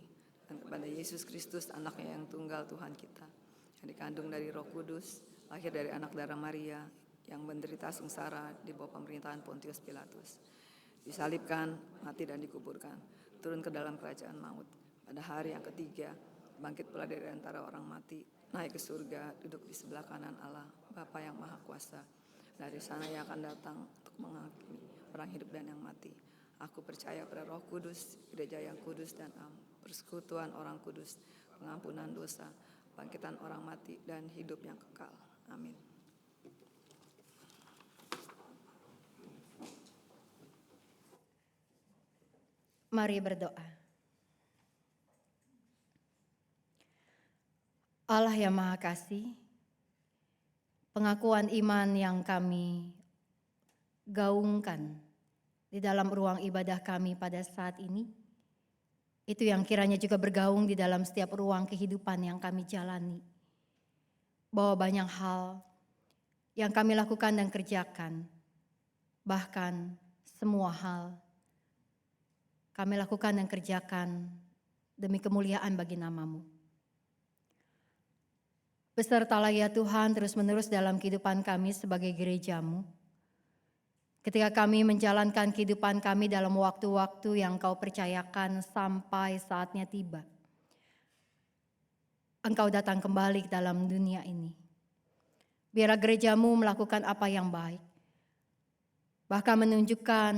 dan kepada Yesus Kristus, anaknya yang tunggal Tuhan kita, yang dikandung dari Roh Kudus, lahir dari anak darah Maria, yang menderita sengsara di bawah pemerintahan Pontius Pilatus, disalibkan, mati dan dikuburkan, turun ke dalam kerajaan maut. Pada hari yang ketiga, bangkit pula dari antara orang mati, naik ke surga, duduk di sebelah kanan Allah, Bapa yang Maha Kuasa, Dari sana yang akan datang untuk menghakimi orang hidup dan yang mati. Aku percaya pada Roh Kudus, gereja yang kudus dan persekutuan orang kudus, pengampunan dosa, bangkitan orang mati, dan hidup yang kekal. Amin. Mari berdoa. Allah yang Maha Kasih, pengakuan iman yang kami gaungkan di dalam ruang ibadah kami pada saat ini, itu yang kiranya juga bergaung di dalam setiap ruang kehidupan yang kami jalani. Bahwa banyak hal yang kami lakukan dan kerjakan, bahkan semua hal kami lakukan dan kerjakan demi kemuliaan bagi nama-Mu. Besertalah ya Tuhan terus-menerus dalam kehidupan kami sebagai gereja-Mu. Ketika kami menjalankan kehidupan kami dalam waktu-waktu yang Kau percayakan sampai saatnya tiba. Engkau datang kembali ke dalam dunia ini. Biarlah gereja-Mu melakukan apa yang baik. Bahkan menunjukkan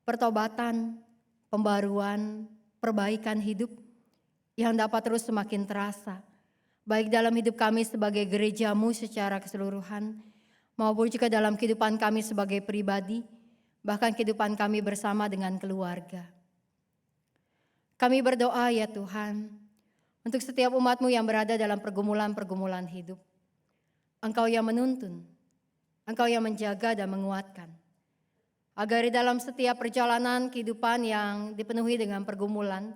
pertobatan, pembaruan, perbaikan hidup yang dapat terus semakin terasa. Baik dalam hidup kami sebagai gereja-Mu secara keseluruhan, maupun juga dalam kehidupan kami sebagai pribadi, bahkan kehidupan kami bersama dengan keluarga. Kami berdoa ya Tuhan, untuk setiap umat-Mu yang berada dalam pergumulan-pergumulan hidup. Engkau yang menuntun, Engkau yang menjaga dan menguatkan. Agar di dalam setiap perjalanan kehidupan yang dipenuhi dengan pergumulan,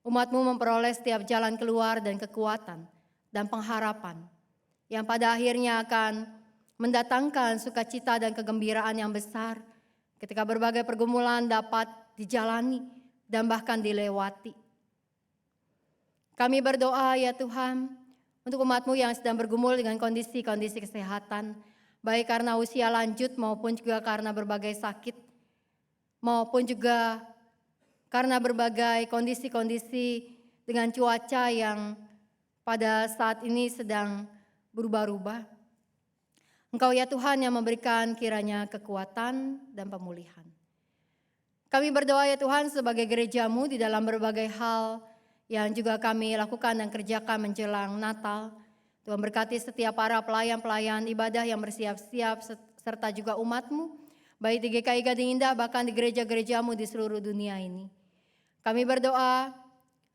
umat-Mu memperoleh setiap jalan keluar dan kekuatan dan pengharapan yang pada akhirnya akan mendatangkan sukacita dan kegembiraan yang besar ketika berbagai pergumulan dapat dijalani dan bahkan dilewati. Kami berdoa ya Tuhan untuk umat-Mu yang sedang bergumul dengan kondisi-kondisi kesehatan, baik karena usia lanjut maupun juga karena berbagai sakit, maupun juga karena berbagai kondisi-kondisi dengan cuaca yang pada saat ini sedang berubah-ubah. Engkau ya Tuhan yang memberikan kiranya kekuatan dan pemulihan. Kami berdoa ya Tuhan sebagai gereja-Mu di dalam berbagai hal yang juga kami lakukan dan kerjakan menjelang Natal. Tuhan berkati setiap para pelayan-pelayan ibadah yang bersiap-siap serta juga umat-Mu, baik di GKI Gading Indah bahkan di gereja-gereja-Mu di seluruh dunia ini. Kami berdoa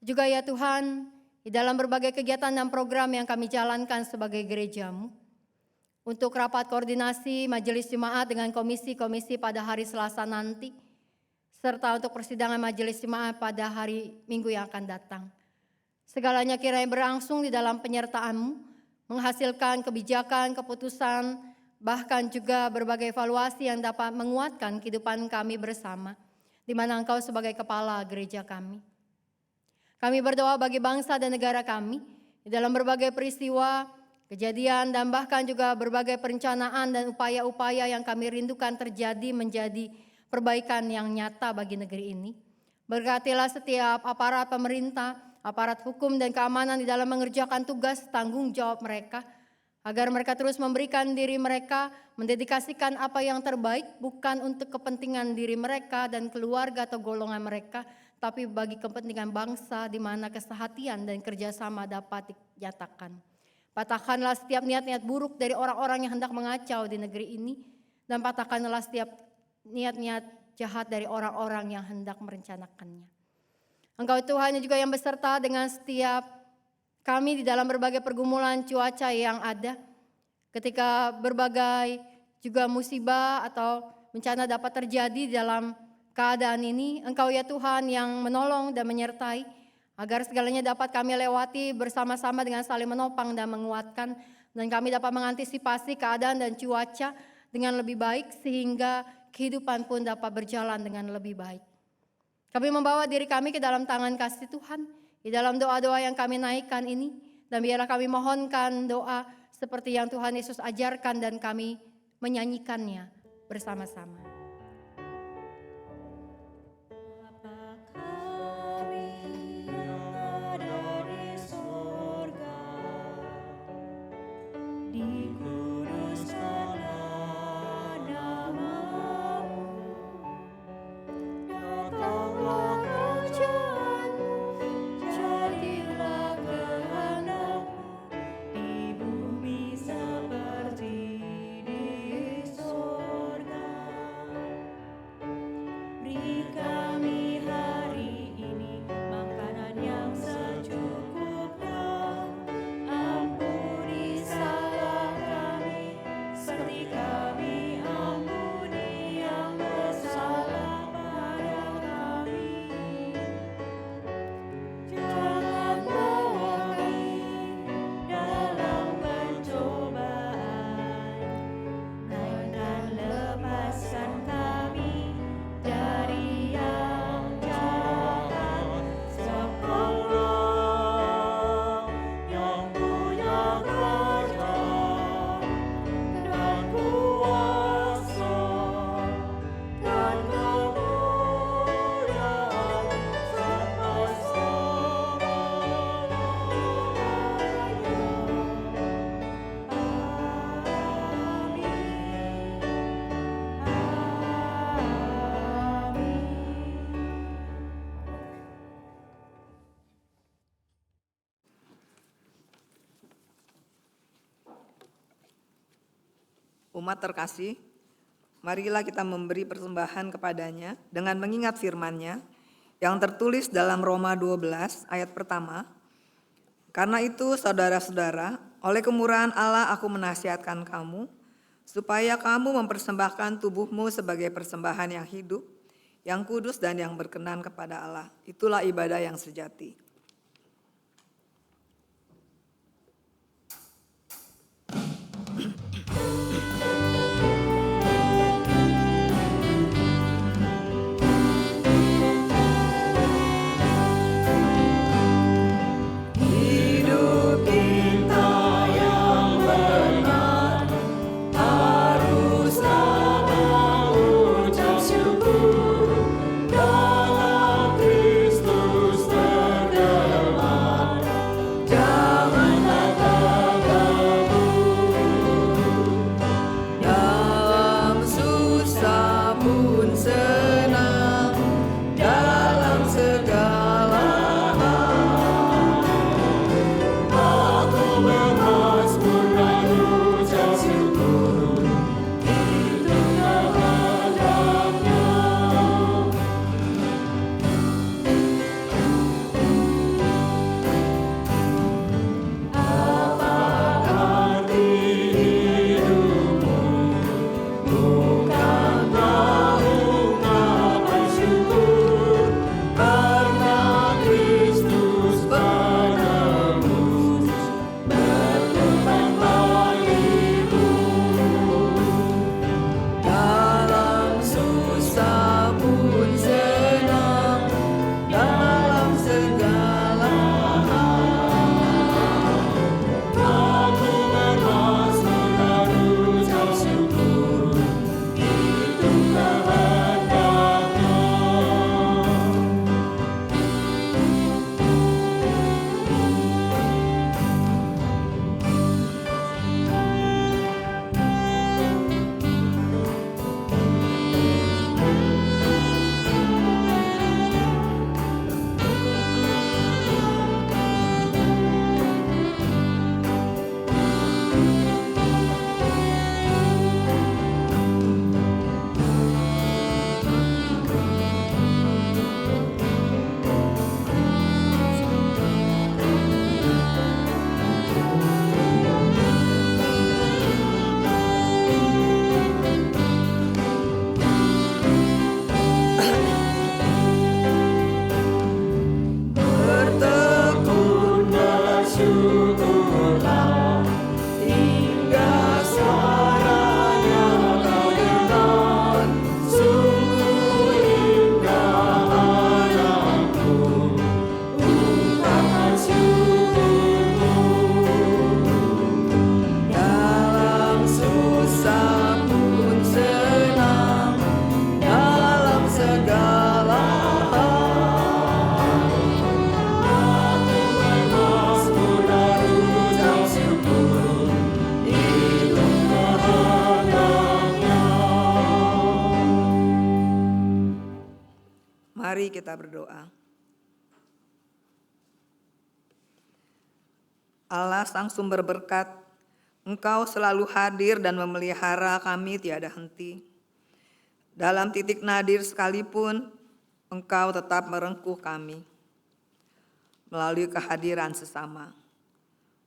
juga ya Tuhan, di dalam berbagai kegiatan dan program yang kami jalankan sebagai gereja-Mu, untuk rapat koordinasi majelis jemaat dengan komisi-komisi pada hari Selasa nanti, serta untuk persidangan majelis jemaat pada hari Minggu yang akan datang. Segalanya kiranya berlangsung di dalam penyertaan-Mu, menghasilkan kebijakan, keputusan, bahkan juga berbagai evaluasi yang dapat menguatkan kehidupan kami bersama, di mana Engkau sebagai kepala gereja kami. Kami berdoa bagi bangsa dan negara kami di dalam berbagai peristiwa, kejadian, dan bahkan juga berbagai perencanaan dan upaya-upaya yang kami rindukan terjadi menjadi perbaikan yang nyata bagi negeri ini. Berkatilah setiap aparat pemerintah, aparat hukum dan keamanan di dalam mengerjakan tugas tanggung jawab mereka, agar mereka terus memberikan diri mereka, mendedikasikan apa yang terbaik bukan untuk kepentingan diri mereka dan keluarga atau golongan mereka, tapi bagi kepentingan bangsa di mana kesehatian dan kerjasama dapat dinyatakan. Patahkanlah setiap niat-niat buruk dari orang-orang yang hendak mengacau di negeri ini, dan patahkanlah setiap niat-niat jahat dari orang-orang yang hendak merencanakannya. Engkau Tuhan juga yang beserta dengan setiap kami di dalam berbagai pergumulan cuaca yang ada, ketika berbagai juga musibah atau bencana dapat terjadi dalam keadaan ini. Engkau ya Tuhan yang menolong dan menyertai, agar segalanya dapat kami lewati bersama-sama dengan saling menopang dan menguatkan, dan kami dapat mengantisipasi keadaan dan cuaca dengan lebih baik, sehingga kehidupan pun dapat berjalan dengan lebih baik. Kami membawa diri kami ke dalam tangan kasih Tuhan, di dalam doa-doa yang kami naikkan ini, dan biarlah kami mohonkan doa seperti yang Tuhan Yesus ajarkan dan kami menyanyikannya bersama-sama. Dikuduskanlah Umat terkasih, marilah kita memberi persembahan kepadanya dengan mengingat firman-Nya yang tertulis dalam Roma 12 ayat pertama. Karena itu saudara-saudara, oleh kemurahan Allah aku menasihatkan kamu, supaya kamu mempersembahkan tubuhmu sebagai persembahan yang hidup, yang kudus dan yang berkenan kepada Allah. Itulah ibadah yang sejati. Mari kita berdoa. Allah Sang Sumber Berkat, Engkau selalu hadir dan memelihara kami tiada henti. Dalam titik nadir sekalipun, Engkau tetap merengkuh kami melalui kehadiran sesama.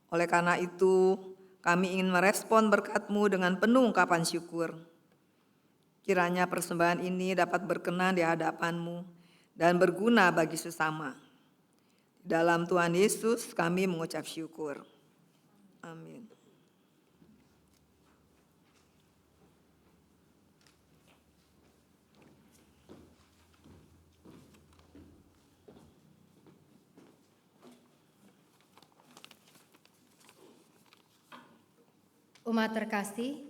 Oleh karena itu, kami ingin merespon berkat-Mu dengan penuh ungkapan syukur. Kiranya persembahan ini dapat berkenan di hadapan-Mu dan berguna bagi sesama. Dalam Tuhan Yesus kami mengucap syukur. Amin. Umat terkasih,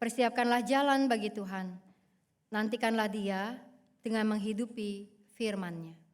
persiapkanlah jalan bagi Tuhan. Nantikanlah Dia dengan menghidupi firman-Nya.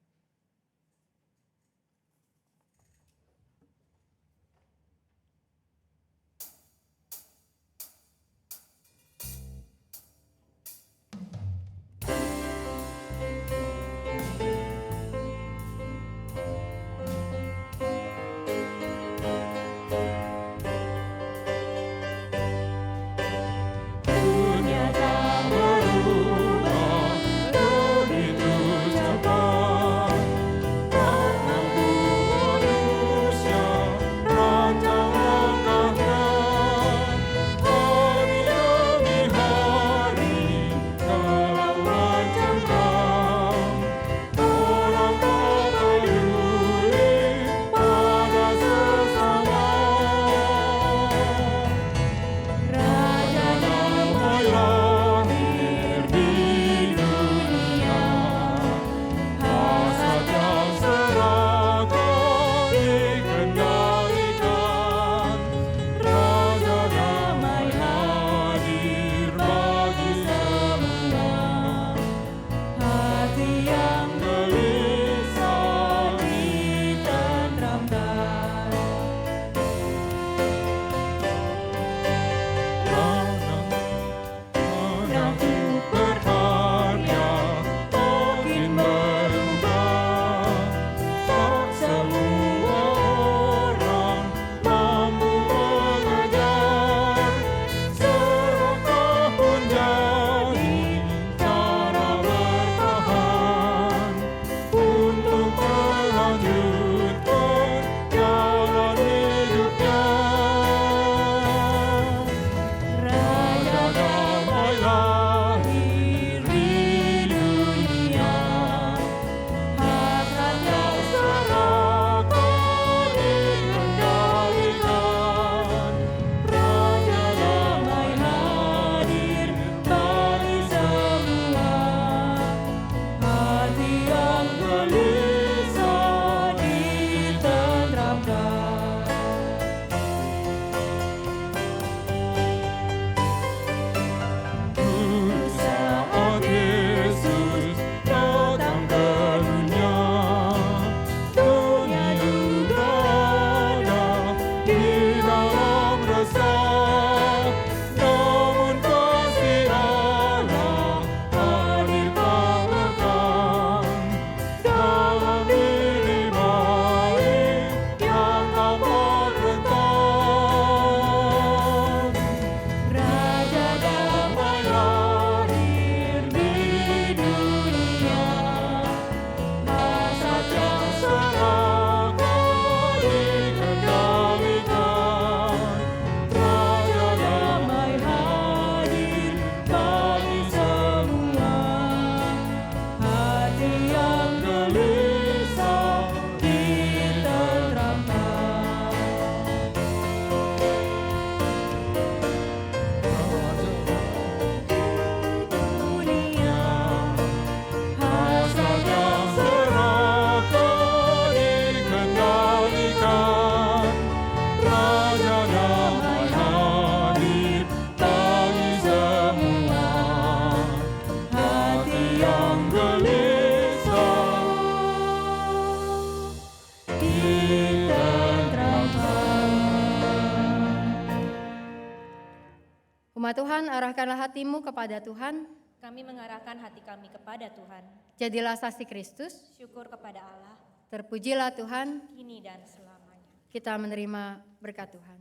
Firman Tuhan, arahkanlah hatimu kepada Tuhan. Kami mengarahkan hati kami kepada Tuhan. Jadilah saksi Kristus. Syukur kepada Allah, Terpujilah Tuhan. kini dan selamanya. Kita menerima berkat Tuhan.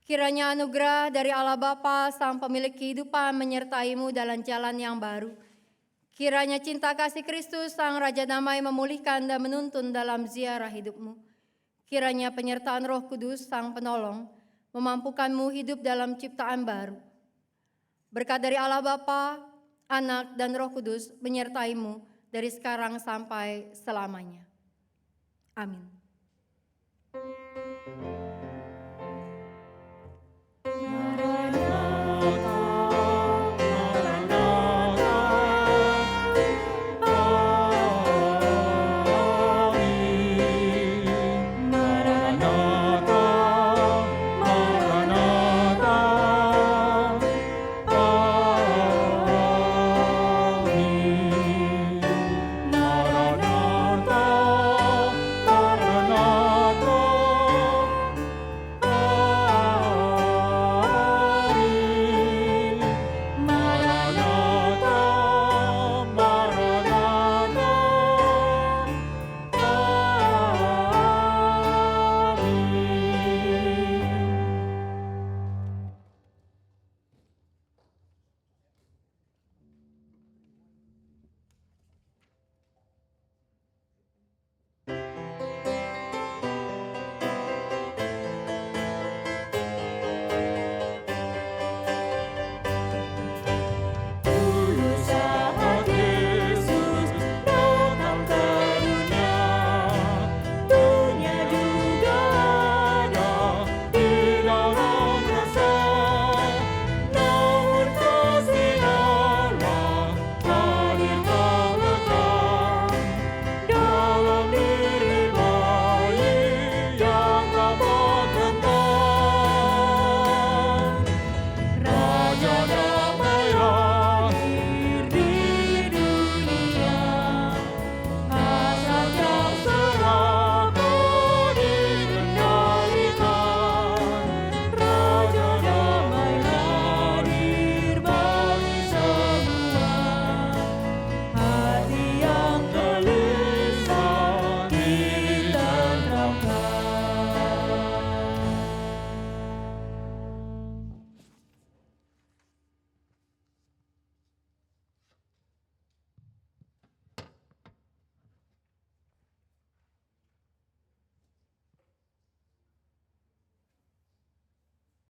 Kiranya anugerah dari Allah Bapa, Sang Pemilik kehidupan, menyertaimu dalam jalan yang baru. Kiranya cinta kasih Kristus, Sang Raja Damai, memulihkan dan menuntun dalam ziarah hidupmu. Kiranya penyertaan Roh Kudus, Sang Penolong, memampukanmu hidup dalam ciptaan baru. Berkat dari Allah Bapa, Anak, dan Roh Kudus menyertaimu dari sekarang sampai selamanya. Amin.